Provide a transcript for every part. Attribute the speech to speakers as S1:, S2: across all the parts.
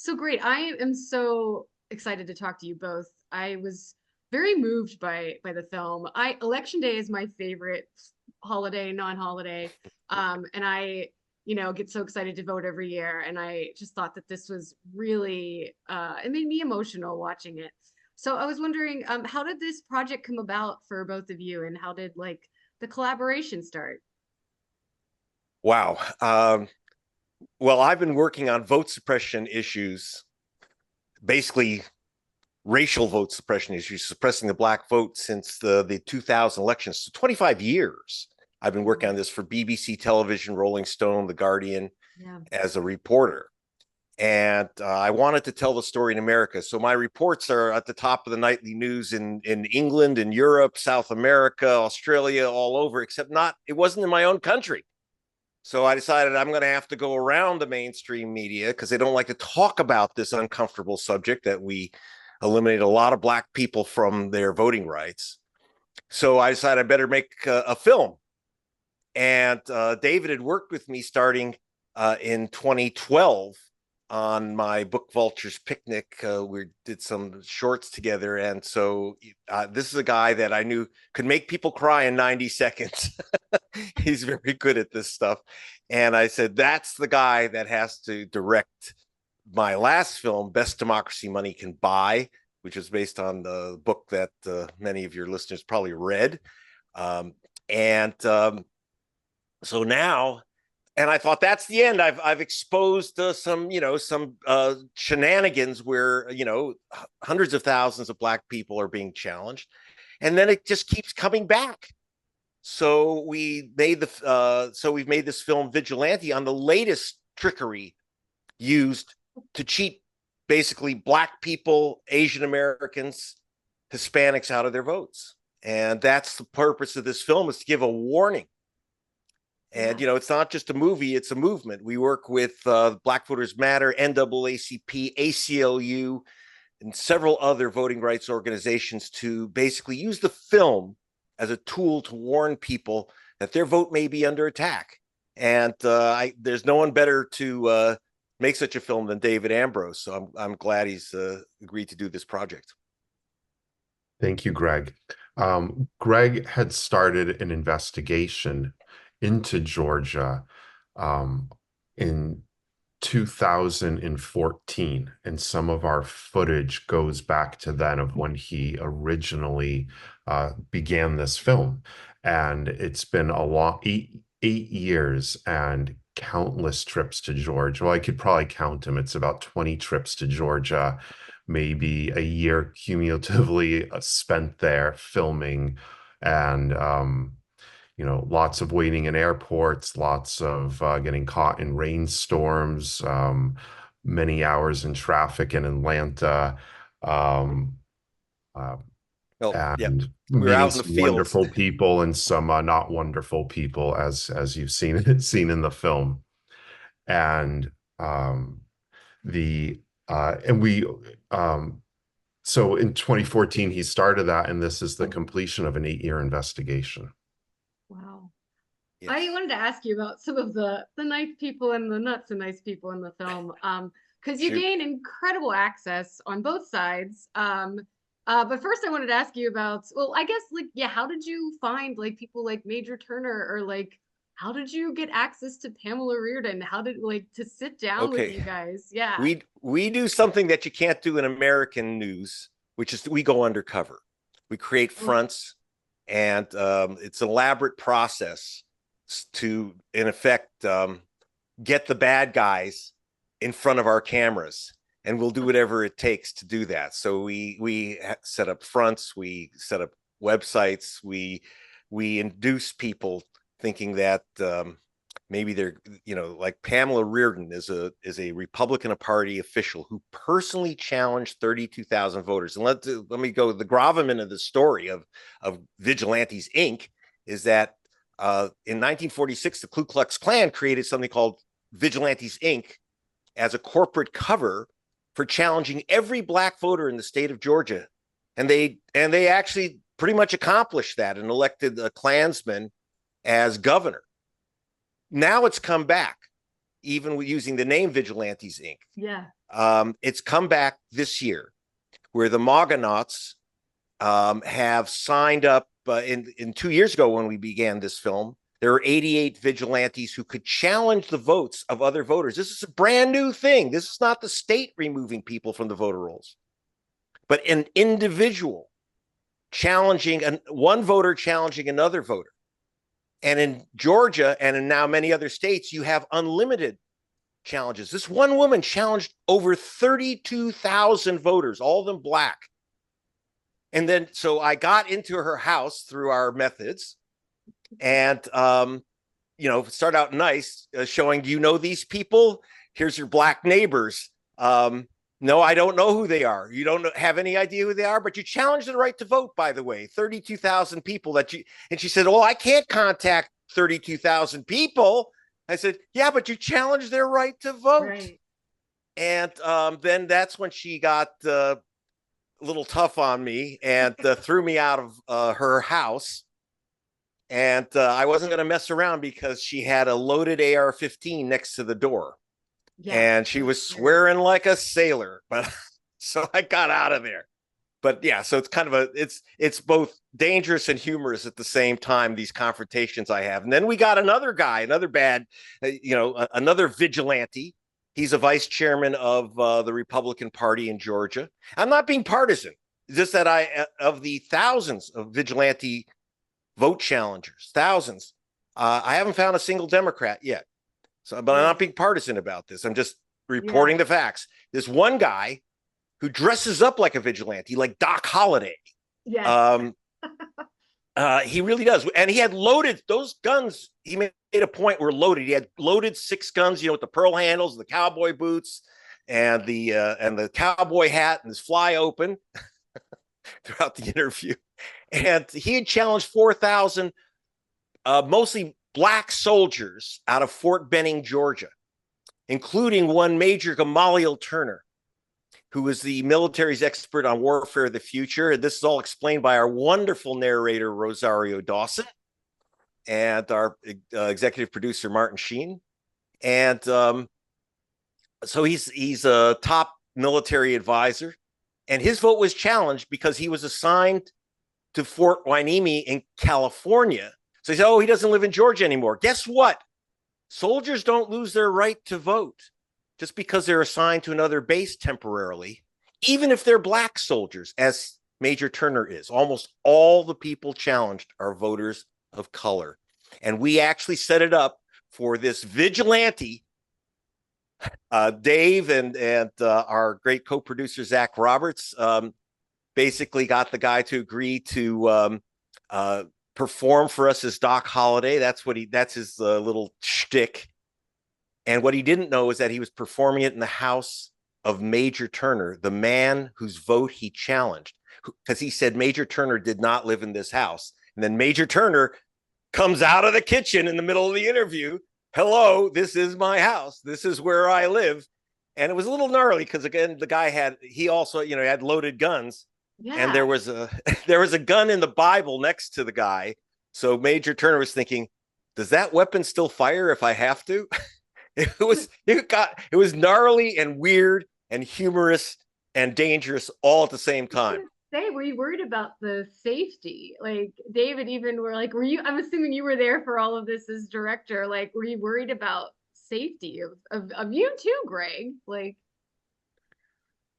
S1: So great. I am so excited to talk to you both. I was very moved by the film. I Election Day is my favorite holiday, non-holiday. And I, get so excited to vote every year. And I just thought that this was really it made me emotional watching it. So I was wondering, how did this project come about for both of you, and how did like the collaboration start?
S2: Wow. Well, I've been working on vote suppression issues, basically racial vote suppression issues, suppressing the black vote since the 2000 elections. So 25 years I've been working on this for BBC Television, Rolling Stone, The Guardian,
S1: Yeah.
S2: as a reporter. And I wanted to tell the story in America. So my reports are at the top of the nightly news in England, in Europe, South America, Australia, all over, except it wasn't in my own country. So I decided I'm going to have to go around the mainstream media because they don't like to talk about this uncomfortable subject that we eliminated a lot of black people from their voting rights. So I decided I better make a film. And David had worked with me starting in 2012 on my Book Vultures Picnic. We did some shorts together. And so this is a guy that I knew could make people cry in 90 seconds. He's very good at this stuff. And I said, that's the guy that has to direct my last film, Best Democracy Money Can Buy, which is based on the book that many of your listeners probably read. So now, and I thought that's the end. I've exposed some shenanigans where hundreds of thousands of black people are being challenged, and then it just keeps coming back. So we've made this film Vigilante on the latest trickery used to cheat basically black people, Asian Americans, Hispanics out of their votes. And that's the purpose of this film, is to give a warning. And, it's not just a movie, it's a movement. We work with Black Voters Matter, NAACP, ACLU, and several other voting rights organizations to basically use the film as a tool to warn people that their vote may be under attack. And there's no one better to make such a film than David Ambrose. So I'm glad he's agreed to do this project.
S3: Thank you, Greg. Greg had started an investigation into Georgia in 2014, and some of our footage goes back to then of when he originally began this film. And it's been a long eight years and countless trips to Georgia. Well, I could probably count them. It's about 20 trips to Georgia, maybe a year cumulatively spent there filming, and lots of waiting in airports, lots of getting caught in rainstorms, many hours in traffic in Atlanta, and
S2: we're out
S3: meeting
S2: in the
S3: some
S2: fields.
S3: wonderful people and some not wonderful people, as you've seen in the film. And so in 2014 he started that, and this is the completion of an 8-year investigation.
S1: Wow.
S2: Yes.
S1: I wanted to ask you about some of the nice people and the not so nice people in the film, because you gain incredible access on both sides. But first I wanted to ask you about, well, I guess how did you find people like Major Turner, or how did you get access to Pamela Reardon? How did to sit down with you guys? Yeah.
S2: We do something that you can't do in American news, which is we go undercover. We create fronts. And it's an elaborate process to, in effect, get the bad guys in front of our cameras, and we'll do whatever it takes to do that. So we set up fronts, we set up websites, we induce people thinking that maybe they're, like Pamela Reardon is a Republican Party official who personally challenged 32,000 voters. And let me go, the gravamen of the story of Vigilantes Inc. is that in 1946, the Ku Klux Klan created something called Vigilantes Inc. as a corporate cover for challenging every black voter in the state of Georgia. And they actually pretty much accomplished that and elected a Klansman as governor. Now it's come back, even using the name Vigilantes Inc.
S1: Yeah.
S2: It's come back this year, where the MAGA-nauts have signed up in 2 years ago when we began this film. There are 88 vigilantes who could challenge the votes of other voters. This is a brand new thing. This is not the state removing people from the voter rolls, but an individual challenging one voter challenging another voter. And in Georgia and in now many other states, you have unlimited challenges. This one woman challenged over 32,000 voters, all of them black. And then, so I got into her house through our methods and, start out nice, showing, do you know these people? Here's your black neighbors. No, I don't know who they are. You don't have any idea who they are, but you challenged the right to vote, by the way, 32,000 people and she said, well, I can't contact 32,000 people. I said, yeah, but you challenged their right to vote. Right. And then that's when she got a little tough on me and threw me out of her house. And I wasn't going to mess around because she had a loaded AR-15 next to the door. Yeah. And she was swearing like a sailor, but so I got out of there. But yeah, so it's kind of it's both dangerous and humorous at the same time, these confrontations I have. And then we got another guy, another bad, another vigilante. He's a vice chairman of the Republican Party in Georgia. I'm not being partisan. It's just that of the thousands of vigilante vote challengers, thousands, I haven't found a single Democrat yet. So, but I'm not being partisan about this. I'm just reporting the facts. This one guy who dresses up like a vigilante, like Doc Holliday. Yeah. He really does. And he had loaded those guns. He made a point were loaded. He had loaded 6 guns, with the pearl handles, the cowboy boots, and the cowboy hat, and his fly open throughout the interview. And he had challenged 4,000, mostly black soldiers out of Fort Benning, Georgia, including one Major Gamaliel Turner, who is the military's expert on warfare of the future. And this is all explained by our wonderful narrator, Rosario Dawson, and our executive producer, Martin Sheen. And so he's a top military advisor. And his vote was challenged because he was assigned to Fort Hueneme in California. So he said, oh, he doesn't live in Georgia anymore. Guess what? Soldiers don't lose their right to vote just because they're assigned to another base temporarily, even if they're black soldiers, as Major Turner is. Almost all the people challenged are voters of color. And we actually set it up for this vigilante, Dave and our great co-producer, Zach Roberts, basically got the guy to agree to perform for us as Doc Holliday. That's his little shtick. And what he didn't know is that he was performing it in the house of Major Turner, the man whose vote he challenged, because he said Major Turner did not live in this house. And then Major Turner comes out of the kitchen in the middle of the interview. Hello, this is my house. This is where I live. And it was a little gnarly because, again, the guy had loaded guns. Yeah. And there was a gun in the Bible next to the guy. So Major Turner was thinking, does that weapon still fire if I have to? It was gnarly and weird and humorous and dangerous all at the same time.
S1: Were you worried about the safety? Like, David, even I'm assuming you were there for all of this as director. Like, were you worried about safety of you too, Greg? Like,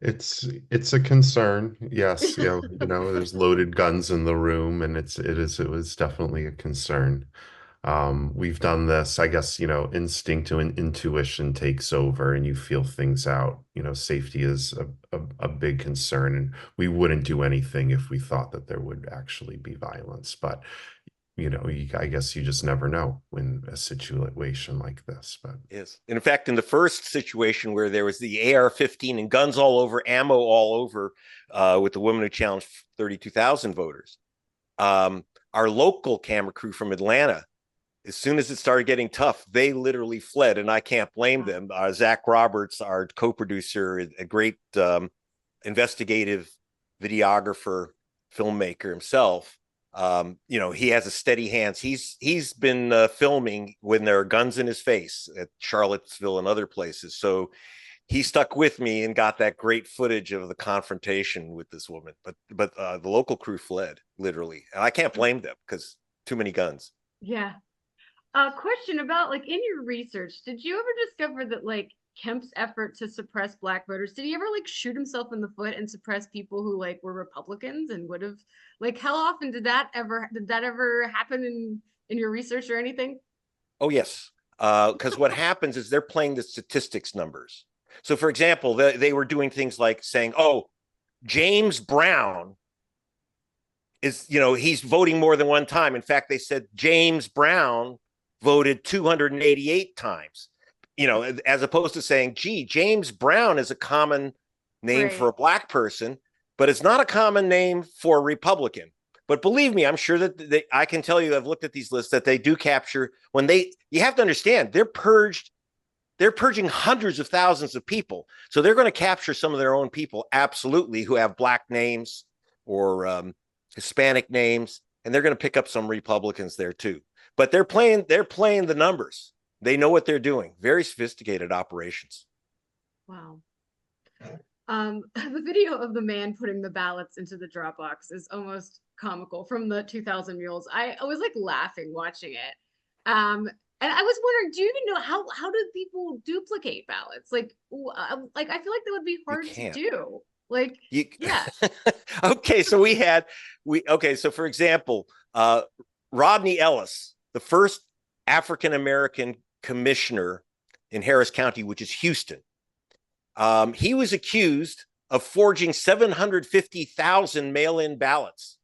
S3: it's a concern. Yes. There's loaded guns in the room, and it was definitely a concern. We've done this, I guess, instinct and intuition takes over and you feel things out. Safety is a big concern, and we wouldn't do anything if we thought that there would actually be violence. But, I guess you just never know in a situation like this. But
S2: yes. In fact, in the first situation where there was the AR-15 and guns all over, ammo all over, with the woman who challenged 32,000 voters, our local camera crew from Atlanta, as soon as it started getting tough, they literally fled, and I can't blame them. Zach Roberts, our co-producer, a great investigative videographer, filmmaker himself, he has a steady hands. He's been filming when there are guns in his face at Charlottesville and other places. So he stuck with me and got that great footage of the confrontation with this woman. But the local crew fled, literally, and I can't blame them because too many guns.
S1: Yeah. Question about, like, in your research, did you ever discover that, like, Kemp's effort to suppress Black voters, did he ever, like, shoot himself in the foot and suppress people who, like, were Republicans and would have, like, how often did that ever happen in your research or anything?
S2: Oh yes, because what happens is they're playing the statistics numbers. So, for example, they were doing things like saying, "Oh, James Brown is, he's voting more than one time." In fact, they said James Brown voted 288 times, as opposed to saying, "Gee, James Brown is a common name for
S1: Right.
S2: a Black person, but it's not a common name for a Republican." But believe me, I'm sure that I can tell you, I've looked at these lists, that they do capture you have to understand, they're purging hundreds of thousands of people. So they're going to capture some of their own people, absolutely, who have Black names or Hispanic names, and they're going to pick up some Republicans there too. But they're playing the numbers. They know what they're doing. Very sophisticated operations.
S1: Wow. The video of the man putting the ballots into the drop box is almost comical, from the 2000 Mules. I was like laughing watching it. And I was wondering, do you even know how do people duplicate ballots? Like I feel like that would be
S2: You
S1: hard to
S2: can't.
S1: do. Like,
S2: You
S1: yeah.
S2: okay, so so for example, Rodney Ellis, the first African American commissioner in Harris County, which is Houston, he was accused of forging 750,000 mail-in ballots.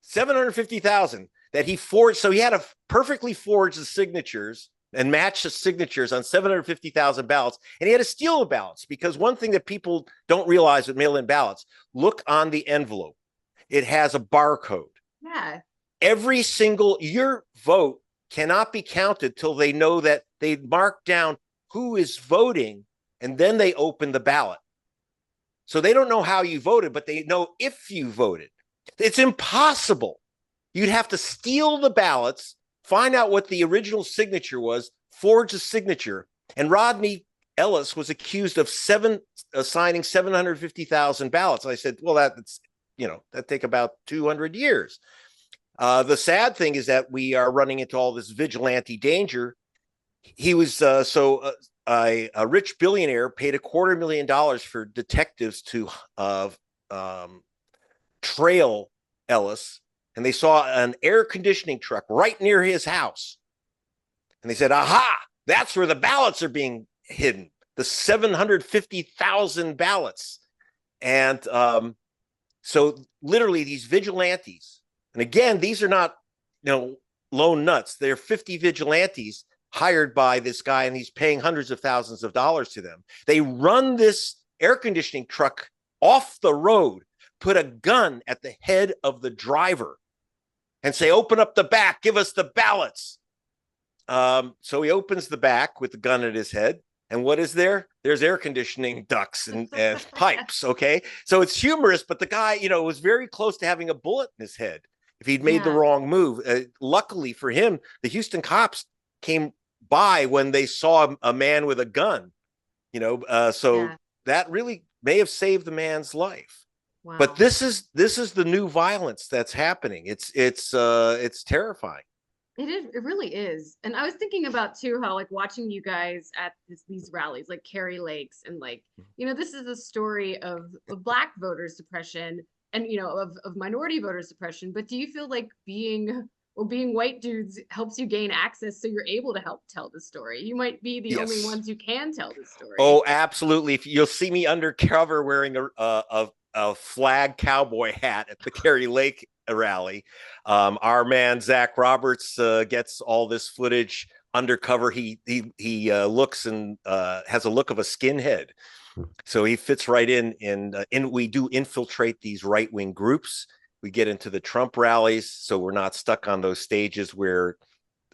S2: 750,000 that he forged. So he had to perfectly forge the signatures and match the signatures on 750,000 ballots. And he had to steal the ballots, because one thing that people don't realize with mail-in ballots, look on the envelope. It has a barcode.
S1: Yeah.
S2: Your vote cannot be counted till they know that they mark down who is voting, and then they open the ballot. So they don't know how you voted, but they know if you voted. It's impossible. You'd have to steal the ballots, find out what the original signature was, forge a signature. And Rodney Ellis was accused of signing 750,000 ballots. I said, well, that'd take about 200 years. The sad thing is that we are running into all this vigilante danger. He was a rich billionaire paid $250,000 for detectives to trail Ellis, and they saw an air conditioning truck right near his house. And they said, aha, that's where the ballots are being hidden, the 750,000 ballots. And so literally these vigilantes, and again, these are not, lone nuts. They're 50 vigilantes hired by this guy, and he's paying hundreds of thousands of dollars to them. They run this air conditioning truck off the road, put a gun at the head of the driver, and say, open up the back, give us the ballots. So he opens the back with the gun at his head. And what is there? There's air conditioning ducts and pipes. Okay. So it's humorous, but the guy, was very close to having a bullet in his head if he'd made the wrong move. Luckily for him, the Houston cops came by when they saw a man with a gun, that really may have saved the man's life.
S1: Wow.
S2: But this is the new violence that's happening. It's terrifying.
S1: It is. It really is. And I was thinking about too how, like, watching you guys at these rallies, like Carrie Lakes, and like, this is a story of Black voter suppression and of minority voter suppression. But do you feel like being white dudes helps you gain access, so you're able to help tell the story? You might be the only ones who can tell the story.
S2: Oh, absolutely. If you'll see me undercover wearing a flag cowboy hat at the Carrie Lake rally. Our man Zach Roberts gets all this footage undercover. He looks and has a look of a skinhead, so he fits right in. And we do infiltrate these right-wing groups. We get into the Trump rallies, so we're not stuck on those stages where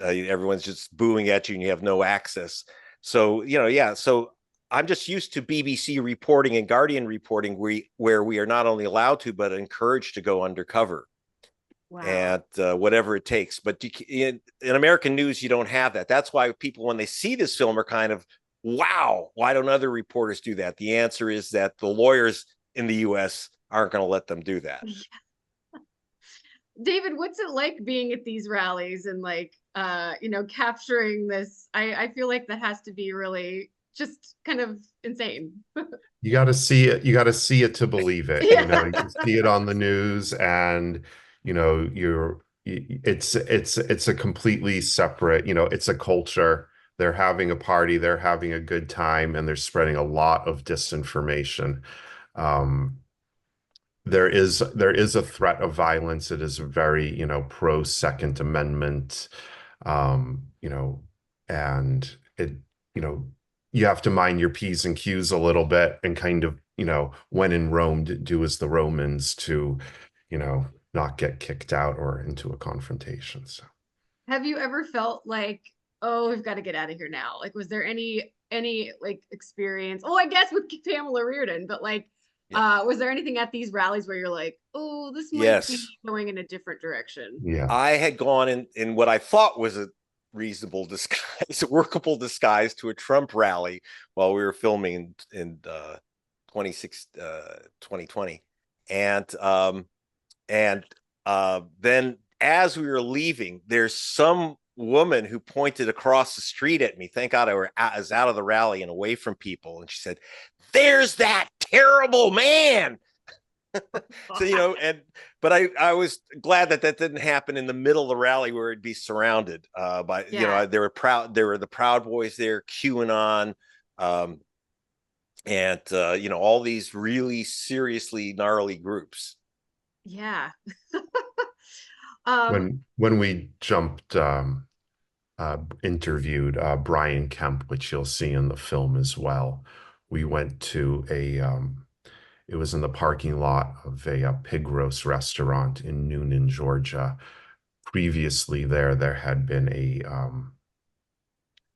S2: everyone's just booing at you and you have no access. So so I'm just used to BBC reporting and Guardian reporting, where we are not only allowed to, but encouraged to go undercover. Wow. And whatever it takes. But in American news, you don't have that. That's why people, when they see this film, are kind of wow, why don't other reporters do that? The answer is that the lawyers in the US aren't going to let them do that.
S1: David, what's it like being at these rallies and like capturing this? I feel like that has to be really just kind of insane.
S3: You got to see it. You got to see it to believe it. You know,
S1: Yeah.
S3: you see it on the news, and you know, it's a completely separate. You know, it's a culture. They're having a party. They're having a good time, and they're spreading a lot of disinformation. Um, there is a threat of violence. It is very, you know, pro Second Amendment, you know, and it, you know, you have to mind your P's and Q's a little bit and kind of, you know, when in Rome, do as the Romans to, you know, not get kicked out or into a confrontation. So.
S1: Have you ever felt like, oh, we've got to get out of here now? Like, was there any like experience? Oh, I guess with Pamela Reardon, but like,
S2: Yeah.
S1: was there anything at these rallies where you're like, oh, this might be
S2: Yes.
S1: going in a different direction?
S3: Yeah.
S2: I had gone in what I thought was a reasonable disguise, a workable disguise to a Trump rally while we were filming in 2020. And then as we were leaving, there's some woman who pointed across the street at me. Thank God I was out of the rally and away from people. And she said, "There's that terrible man." So, but I was glad that didn't happen in the middle of the rally where it'd be surrounded by,
S1: Yeah.
S2: there were the Proud Boys there, QAnon, and all these really seriously gnarly groups.
S1: Yeah.
S3: When we jumped interviewed Brian Kemp, which you'll see in the film as well. We went to it was in the parking lot of a pig roast restaurant in Noonan, Georgia. Previously there had been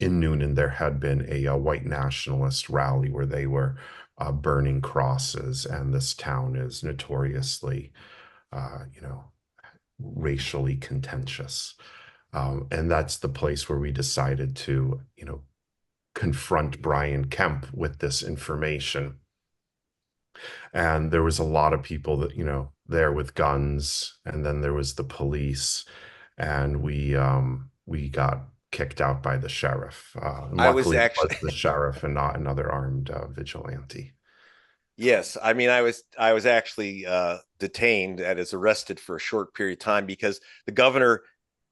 S3: in Noonan, there had been a white nationalist rally where they were burning crosses, and this town is notoriously, you know, racially contentious. And that's the place where we decided to, you know, confront Brian Kemp with this information. And there was a lot of people that, you know, there with guns, and then there was the police, and we got kicked out by the sheriff. And
S2: I was
S3: luckily, it was
S2: actually
S3: the sheriff and not another armed vigilante.
S2: Yes, I mean, I was actually detained and is arrested for a short period of time because the governor,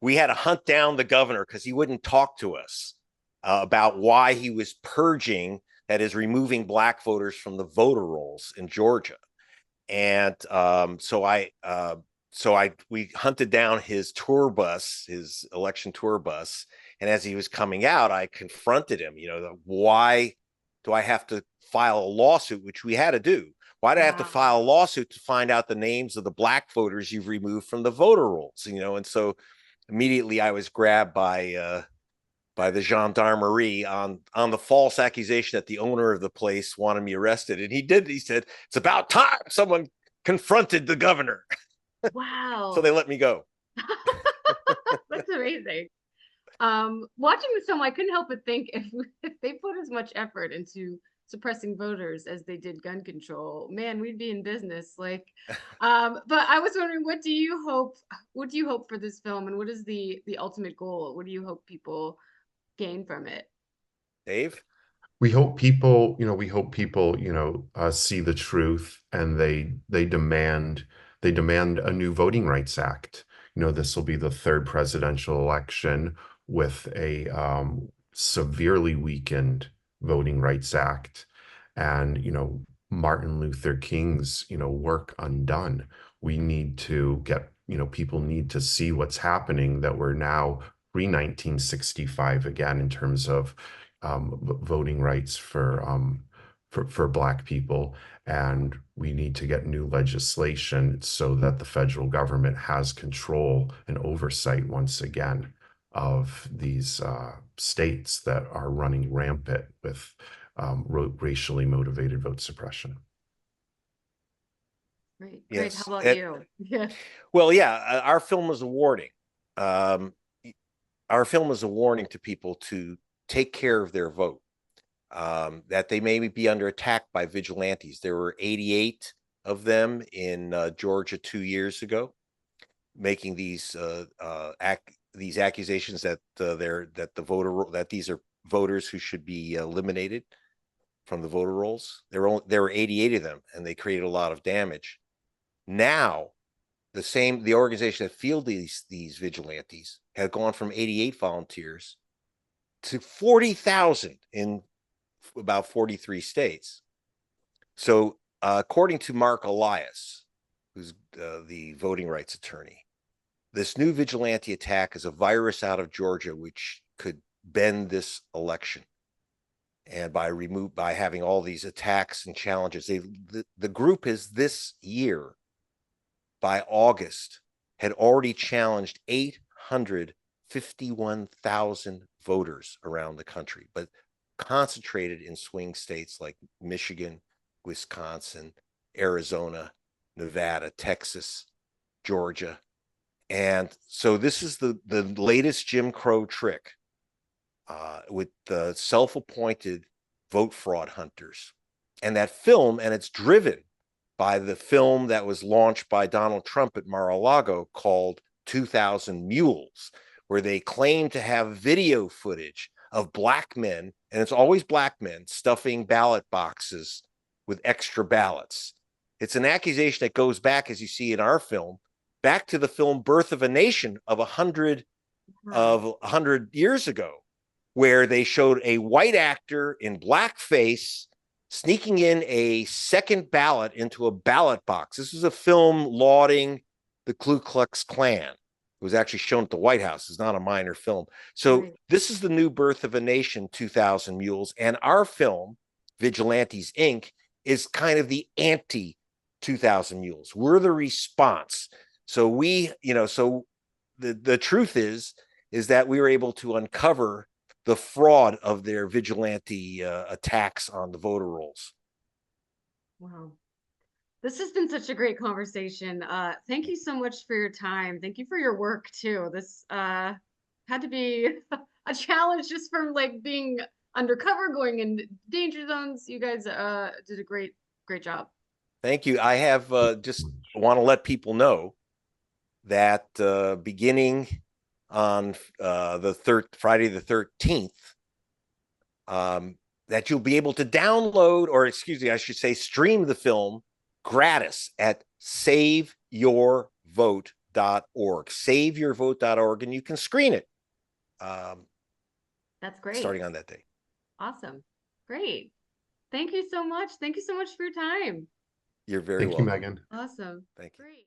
S2: we had to hunt down the governor because he wouldn't talk to us about why he was purging, that is, removing black voters from the voter rolls in Georgia. And we hunted down his tour bus, his election tour bus, and as he was coming out, I confronted him. Why do I have to file a lawsuit, which we had to do? Why do I have to
S1: Wow.
S2: file a lawsuit to find out the names of the black voters you've removed from the voter rolls? And so immediately I was grabbed by the gendarmerie on the false accusation that the owner of the place wanted me arrested. And he said, "It's about time someone confronted the governor." So
S1: Wow.
S2: they let me go.
S1: That's amazing. Watching the film, I couldn't help but think if they put as much effort into suppressing voters as they did gun control, man, we'd be in business. Like, but I was wondering, what do you hope for this film, and what is the ultimate goal? What do you hope people gain from it?
S2: Dave?
S3: We hope people, you know, see the truth, and they demand a new Voting Rights Act. You know, this will be the third presidential election with a severely weakened Voting Rights Act, and you know, Martin Luther King's, you know, work undone. We need to get, you know, people need to see what's happening, that we're now pre-1965 again in terms of voting rights for Black people, and we need to get new legislation so that the federal government has control and oversight once again of these states that are running rampant with racially motivated vote suppression.
S1: Great. Great. How
S2: Yes.
S1: about you? Yeah.
S2: Well, yeah, our film is a warning. Um, our film is a warning to people to take care of their vote. that they may be under attack by vigilantes. There were 88 of them in Georgia 2 years ago, making these accusations that these are voters who should be eliminated from the voter rolls. There were 88 of them, and they created a lot of damage. Now, the organization that fielded these vigilantes had gone from 88 volunteers to 40,000 in about 43 states. So, according to Mark Elias, who's the voting rights attorney, this new vigilante attack is a virus out of Georgia which could bend this election. And by having all these attacks and challenges, the group is this year, by August, had already challenged 851,000 voters around the country, but concentrated in swing states like Michigan, Wisconsin, Arizona, Nevada, Texas, Georgia. And so this is the latest Jim Crow trick with the self-appointed vote fraud hunters. And that film, and it's driven by the film that was launched by Donald Trump at Mar-a-Lago called 2000 Mules, where they claim to have video footage of black men, and it's always black men, stuffing ballot boxes with extra ballots. It's an accusation that goes back, as you see in our film, back to the film Birth of a Nation of 100 years ago, where they showed a white actor in blackface sneaking in a second ballot into a ballot box. This was a film lauding the Ku Klux Klan. It was actually shown at the White House. It's not a minor film. So This is the new Birth of a Nation, 2000 Mules. And our film, Vigilantes Inc., is kind of the anti 2000 Mules. We're the response. So the truth is that we were able to uncover the fraud of their vigilante attacks on the voter rolls.
S1: Wow. This has been such a great conversation. Thank you so much for your time. Thank you for your work too. This had to be a challenge just from like being undercover, going in danger zones. You guys did a great job.
S2: Thank you. I have just want to let people know that beginning on Friday the 13th, that you'll be able to download, or excuse me, I should say stream the film gratis at saveyourvote.org. Saveyourvote.org, and you can screen it.
S1: That's great.
S2: Starting on that day.
S1: Awesome. Great. Thank you so much. Thank you so much for your time.
S2: You're very welcome.
S3: Thank you, Megan.
S1: Awesome.
S2: Thank you.
S1: Great.